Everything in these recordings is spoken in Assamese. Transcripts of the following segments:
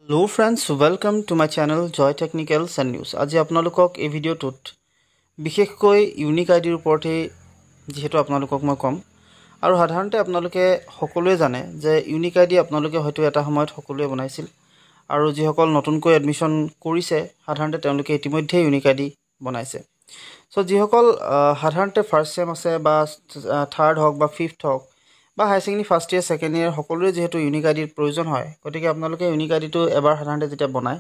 Hello friends, welcome to my channel Joy Technicals and News. আজি আপোনালোকক এই ভিডিঅ'টোত বিশেষকৈ ইউনিক আইডিৰ ওপৰতে যেহেতু আপোনালোকক মই কম আৰু সাধাৰণতে আপোনালোকে সকলোৱে জানে যে ইউনিক আইডি আপোনালোকে হয়তো এটা সময়ত সকলোৱে বনাইছিল আৰু যিসকল নতুনকৈ এডমিশন কৰিছে সাধাৰণতে তেওঁলোকে ইতিমধ্যে ইউনিক আইডি বনাইছে। সো যিসকল সাধাৰণতে ফাৰ্স্ট সেম আছে বা থাৰ্ড হওক বা ফিফথ হওক বা হাই সেকেন্ডাৰী ফাৰ্স্ট ইয়াৰ সেকেন্ড ইয়াৰ সকলোৰে যেহেতু ইউনিক আইডিৰ প্ৰয়োজন হয় গতিকে আপোনালোকে ইউনিক আইডিটো এবাৰ সাধাৰণতে যেতিয়া বনায়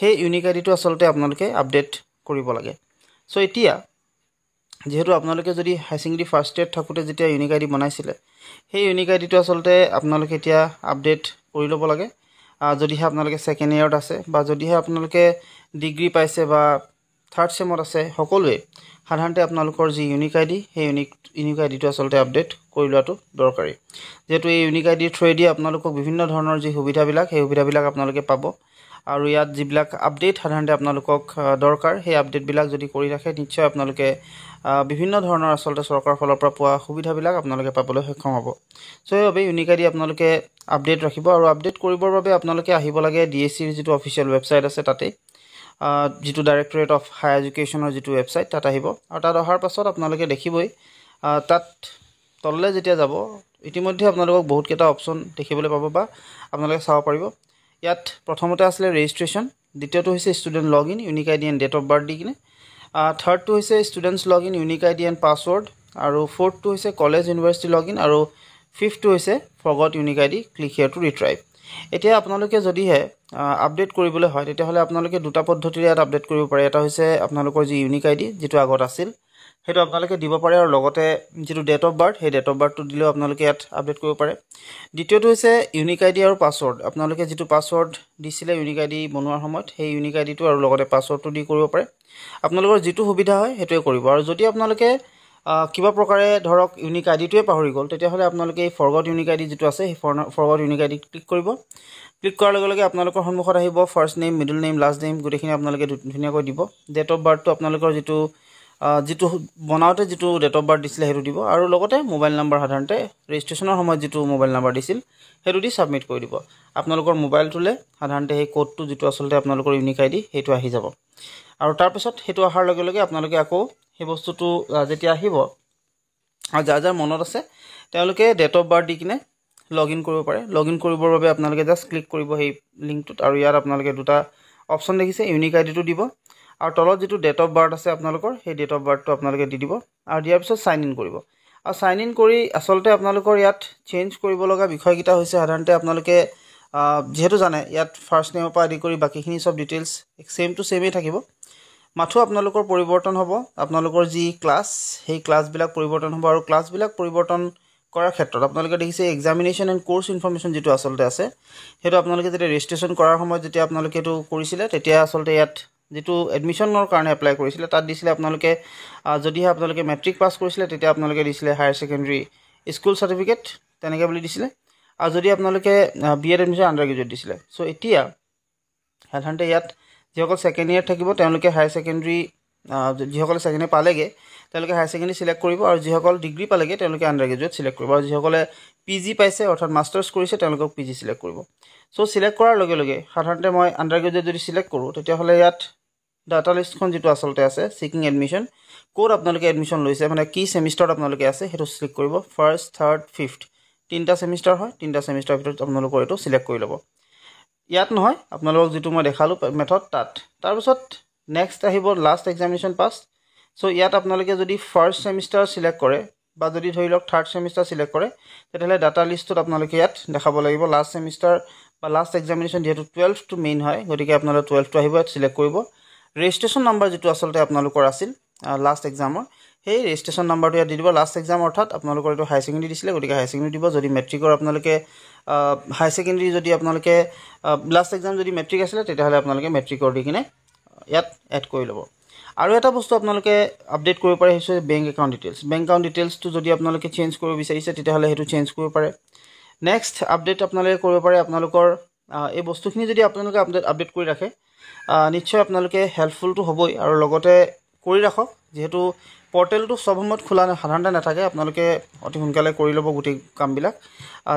সেই ইউনিক আইডিটো আসলতে আপোনালোকে আপডেট কৰিব লাগে। সো এতিয়া যেহেতু আপোনালোকে যদি হাই সেকেন্ডাৰী ফাৰ্স্ট ইয়াৰ থাকোতে যেতিয়া ইউনিক আইডি বনাইছিলে সেই ইউনিক আইডিটো আসলতে আপোনালোকে এতিয়া আপডেট কৰি ল'ব লাগে। যদিহে আপোনালোকে সেকেন্ড ইয়াৰত আছে বা যদিহে আপোনালোকে ডিগ্ৰী পাইছে বা থাৰ্ড সেমত আছে সকলোৱে সাধাৰণতে আপোনালোকৰ যি ইউনিক আইডি সেই ইউনিক আইডিটো আসলতে আপডেট কৰি লোৱাটো দৰকাৰী। যেহেতু এই ইউনিক আইডিৰ থ্ৰুৱেদি আপোনালোকক বিভিন্ন ধৰণৰ যি সুবিধাবিলাক সেই সুবিধাবিলাক আপোনালোকে পাব আৰু ইয়াত যিবিলাক আপডেট সাধাৰণতে আপোনালোকক দৰকাৰ সেই আপডেটবিলাক যদি কৰি ৰাখে নিশ্চয় আপোনালোকে বিভিন্ন ধৰণৰ আসলতে চৰকাৰৰ ফালৰ পৰা পোৱা সুবিধাবিলাক আপোনালোকে পাবলৈ সক্ষম হ'ব। সো এইভাৱে ইউনিক আইডি আপোনালোকে আপডেট ৰাখিব আৰু আপডেট কৰিবৰ বাবে আপোনালোকে আহিব লাগে ডিএসসিৰ যিটো অফিচিয়েল ৱেবছাইট আছে তাতে যেটো ডাইৰেক্টৰেট অফ হাই এডুকেশ্যনৰ যেটো ৱেবছাইট তাত আহিব আৰু তাত অহাৰ পাছত আপোনালোকে দেখিবই তাত তললৈ যেতিয়া যাব ইতিমধ্যে আপোনালোকক বহুত কেইটা অপচন দেখিবলৈ পাব বা আপোনালোকে চাব পাৰিব। ইয়াত প্ৰথমতে আছিল ৰেজিষ্ট্ৰেচন, দ্বিতীয়টো হৈছে student login unique ID and date of birth দি কিনে, থাৰ্ডটো হৈছে students login unique ID and password আৰু ফ'ৰ্থটো হৈছে কলেজ ইউনিভাৰ্চিটি লগইন আৰু ফিফথটো হৈছে forgot unique ID click here to retrieve. এতিয়া আপোনালোকে যদিহে আপডেট কৰিবলৈ হয় তেতিয়াহ'লে আপোনালোকে দুটা পদ্ধতিৰে ইয়াত আপডেট কৰিব পাৰে। এটা হৈছে আপোনালোকৰ যি ইউনিক আইডি যেটো আগত আছিল সেইটো আপোনালোকে দিব পাৰে আৰু লগতে যেটো ডেট অফ বাৰ্থ সেই ডেট অফ বাৰ্থটো দিলেও আপোনালোকে ইয়াত আপডেট কৰিব পাৰে। দ্বিতীয়টো হৈছে ইউনিক আইডি আৰু পাছৱৰ্ড, আপোনালোকে যেটো পাছৱৰ্ড দিছিলে ইউনিক আইডি বনোৱাৰ সময়ত সেই ইউনিক আইডিটো আৰু লগতে পাছৱৰ্ডটো দি কৰিব পাৰে। আপোনালোকৰ যেটো সুবিধা হয় সেইটোৱে কৰিব আৰু যদি আপোনালোকে কিবা প্ৰকাৰে ধৰক ইউনিক আইডিটোৱে পাহৰি গ'ল তেতিয়াহ'লে আপোনালোকে এই ফৰগট ইউনিক আইডি যেটো আছে সেই ফৰগট ইউনিক আইডি ক্লিক কৰিব। ক্লিক কৰাৰ লগে লগে আপোনালোকৰ সন্মুখত আহিব first name, middle name, last name গোটেইখিনি আপোনালোকে ধুনীয়াকৈ দিব। ডেট অফ বাৰ্থটো আপোনালোকৰ যেটো বনাওতে যেটো ডেট অফ বাৰ্থ দিছিলে সেইটো দিব আৰু লগতে মোবাইল নাম্বাৰ সাধাৰণতে ৰেজিষ্ট্ৰেচনৰ সময়ত যেটো মোবাইল নাম্বাৰ দিছিল সেইটো দি সাবমিট কৰি দিব। আপোনালোকৰ মোবাইলটোলে সাধাৰণতে সেই কোডটো যেটো আসলতে আপোনালোকৰ ইউনিক আইডি সেইটো আহি যাব আৰু তাৰ পিছত সেইটো অহাৰ লগে লগে আপোনালোকে আকৌ সেই বস্তুটো যেতিয়া আহিব আৰু যাৰ মনত আছে তেওঁলোকে ডেট অফ বাৰ্থ দি কিনে লগইন কৰিব পাৰে। লগইন কৰিবৰ বাবে আপোনালোকে জাস্ট ক্লিক কৰিব সেই লিংকটোত আৰু ইয়াত আপোনালোকে দুটা অপচন দেখিছে ইউনিক আইডিটো দিব আৰু তলত যেটো ডেট অফ বাৰ্থ আছে আপোনালোকৰ সেই ডেট অফ বাৰ্থটো আপোনালোকে দি দিব আৰু দিয়াৰ পিছত সাইন ইন কৰিব। আৰু সাইন ইন কৰি আসলতে আপোনালোকৰ ইয়াত চেঞ্জ কৰিব লগা বিষয়কিটা হৈছে সাধাৰণতে আপোনালোকে যেহেতু জানে ইয়াত ফাৰ্স্ট নেমৰ পৰা আদি কৰি বাকিখিনি সব ডিটেইলছ সেম টু সেমই থাকিব, মাথো আপোনালোকৰ পৰিৱৰ্তন হ'ব। আপোনালোকৰ যি ক্লাছ সেই ক্লাছবিলাক পৰিৱৰ্তন হ'ব আৰু ক্লাছবিলাক পৰিৱৰ্তন কৰাৰ ক্ষেত্ৰত আপোনালোকে দেখিছে এক্সামিনেশ্যন এণ্ড কোৰ্স ইনফৰমেশ্যন যেটো আসলতে আছে সেইটো আপোনালোকে যেতিয়া ৰেজিষ্ট্ৰেচন কৰাৰ সময়ত যেতিয়া আপোনালোকে এটো কৰিছিলে তেতিয়া আসলতে ইয়াত যেটো এডমিশনৰ কাৰণে এপ্লাই কৰিছিলে তাত দিছিলে আপোনালোকে যদিহে আপোনালোকে মেট্ৰিক পাছ কৰিছিলে তেতিয়া আপোনালোকে দিছিলে হায়াৰ সেকেন্ডাৰী স্কুল সাৰ্টিফিকেট তেনেকৈ বুলি দিছিলে আৰু যদি আপোনালোকে বিএড এডমিশন আন্ডাৰ গ্ৰেজুৱেট দিছিলে। সো এতিয়া সাধাৰণতে ইয়াত যিসকল সেকেন্ড ইয়াৰ থাকিব তেওঁলোকে হায়াৰ সেকেন্ডাৰী যিসকলে সেকেন্ড ইয়াৰ পালেগে তেওঁলোকে হায়াৰ সেকেন্ডাৰী সিলেক্ট কৰিব আৰু যিসকল ডিগ্ৰী পালেগে তেওঁলোকে আন্ডাৰ গ্ৰেজুৱেট সিলেক্ট কৰিব আৰু যিসকলে পিজি পাইছে অৰ্থাৎ মাষ্টাৰ্ছ কৰিছে তেওঁলোকক পিজি সিলেক্ট কৰিব। সো সিলেক্ট কৰাৰ লগে লগে সাধাৰণতে মই আন্ডাৰ গ্ৰেজুৱেট যদি সিলেক্ট কৰোঁ তেতিয়াহ'লে ইয়াত ডাটা লিষ্টখন যেটো আসলতে আছে সিকিং এডমিশন ক'ত আপোনালোকে এডমিশন লৈছে মানে কি সেমিষ্টাৰত আপোনালোকে আছে সেইটো সিলেক্ট কৰিব। ফাৰ্স্ট, থাৰ্ড, ফিফথ তিনটা সেমিষ্টাৰ হয়, তিনটা সেমিষ্টাৰৰ ভিতৰত আপোনালোকৰ এটো সিলেক্ট কৰি ল'ব। ইয়াত নহয় আপোনালোকক যেটো মই দেখালো মেথড তাত। তাৰ পিছত নেক্সট আহিব লাষ্ট এক্সামিনেশ্যন পাছ। সো ইয়াত আপোনালোকে যদি ফাৰ্স্ট সেমিষ্টাৰ সিলেক্ট কৰে বা যদি ধৰি লওক থাৰ্ড সেমিষ্টাৰ সিলেক্ট কৰে তেতিয়াহ'লে ডাটা লিষ্টত আপোনালোকে ইয়াত দেখাব লাগিব লাষ্ট সেমিষ্টাৰ বা লাষ্ট এক্সামিনেশ্যন যেহেতু 12 টো মেইন হয় গতিকে আপোনালোকে 12 টো আহিব ইয়াত সিলেক্ট কৰিব। ৰেজিষ্ট্ৰেচন নাম্বাৰ যেটো আসলতে আপোনালোকৰ আছিল লাষ্ট এক্সামৰ সেই ৰেজিষ্ট্ৰেচন নাম্বাৰটো ইয়াত দি দিব। লাষ্ট এক্সাম অৰ্থাৎ আপোনালোকৰ এটো হাই সেকেন্ডাৰী দিছিলে গতিকে হাই সেকেন্ডাৰী দিব। যদি মেট্ৰিকৰ আপোনালোকে হাই সেকেন্ডাৰী যদি আপোনালোকে লাষ্ট এক্সাম যদি মেট্ৰিক আছিলে তেতিয়াহ'লে আপোনালোকে মেট্ৰিকৰ দি কিনে ইয়াত এড কৰি ল'ব। আৰু এটা বস্তু আপোনালোকে আপডেট কৰিব পাৰে হৈছে bank account details. Bank account ডিটেইলছটো যদি আপোনালোকে চেঞ্জ কৰিব বিচাৰিছে তেতিয়াহ'লে সেইটো চেঞ্জ কৰিব পাৰে। নেক্সট আপডেট আপোনালোকে কৰিব পাৰে আপোনালোকৰ এই বস্তুখিনি যদি আপোনালোকে আপডেট কৰি ৰাখে নিশ্চয় আপোনালোকে হেল্পফুলটো হ'বই আৰু লগতে কৰি ৰাখক যেহেতু পৰ্টেলটো সব সময়ত খোলা সাধাৰণতে নাথাকে আপোনালোকে অতি সোনকালে কৰি ল'ব গোটেই কামবিলাক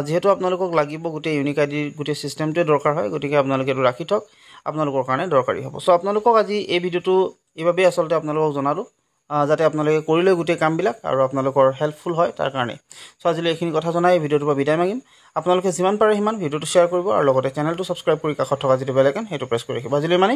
যেহেতু আপোনালোকক লাগিব গোটেই ইউনিক আইডিৰ গোটেই সিস্টেমটোৱে দৰকাৰ হয় গতিকে আপোনালোকে এটো ৰাখি থক আপোনালোকৰ কাৰণে দৰকাৰী হ'ব সো আপোনালোকক আজি এই ভিডিওটো এইভাবে আসলতে আপোনালোকক জনালো যাতে আপোনালোকে কৰিলে গোটেই কামবিলাক আৰু আপোনালোকৰ হেল্পফুল হয় তাৰ কাৰণে সো আজিলৈ এইখিনি কথা জনাই ভিডিওটো পৰা বিদায় মাগিম আপোনালোকে যিমান পাৰে সিমান ভিডিওটো শ্বেয়াৰ কৰিব আৰু লগতে চেনেলটো সাবস্ক্ৰাইব কৰি কাষত থকা যিটো বেল আইকন হেতু প্ৰেছ কৰি ৰাখিব আজিলৈ মানে